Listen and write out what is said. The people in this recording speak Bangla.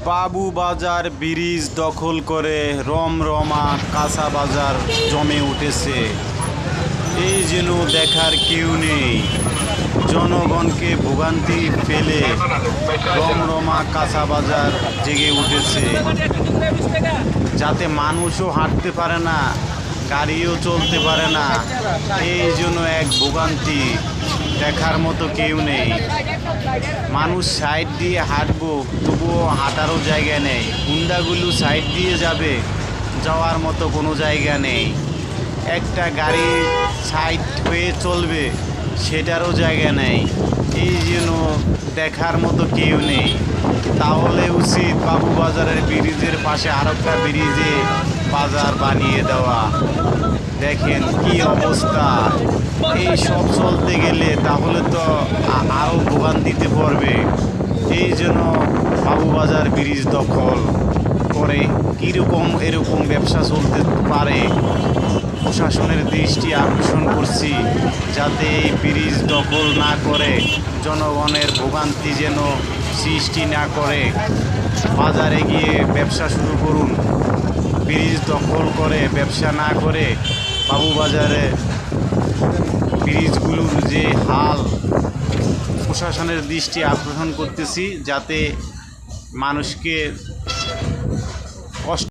বাবুবাজার ব্রিজ দখল করে রমরমা কাঁচা বাজার জমে উঠেছে। এই যেন দেখার কেউ নেই, জনগণকে ভোগান্তি ফেলে রমরমা কাঁচা বাজার জেগে উঠেছে, যাতে মানুষও হাঁটতে পারে না, গাড়িও চলতে পারে না। এই জন্য এক ভোগান্তি, দেখার মতো কেউ নেই। মানুষ সাইড দিয়ে হাঁটবো, তবুও হাঁটারও জায়গা নেই। হুন্ডাগুলো সাইড দিয়ে যাবে, যাওয়ার মতো কোনো জায়গা নেই। একটা গাড়ি সাইড হয়ে চলবে, সেটারও জায়গা নেই। এই জন্য দেখার মতো কেউ নেই। তাহলে উচিত বাবুবাজারের ব্রিজের পাশে আরেকটা ব্রিজে বাজার বানিয়ে দেওয়া। দেখেন কি অবস্থা। এই সব চলতে গেলে তাহলে তো আরও ভোগান্তিতে পড়বে। এই জন্য বাবুবাজার ব্রিজ দখল করে কীরকম এরকম ব্যবসা চলতে পারে, প্রশাসনের দৃষ্টি আকর্ষণ করছি, যাতে এই ব্রিজ দখল না করে জনগণের ভোগান্তি যেন সৃষ্টি না করে। বাজারে গিয়ে ব্যবসা শুরু করুন, ব্রিজ দখল করে ব্যবসা না করে। বাবুবাজারে ব্রিজগুলোর যে হাল, প্রশাসনের দৃষ্টি আকর্ষণ করতেছি, যাতে মানুষকে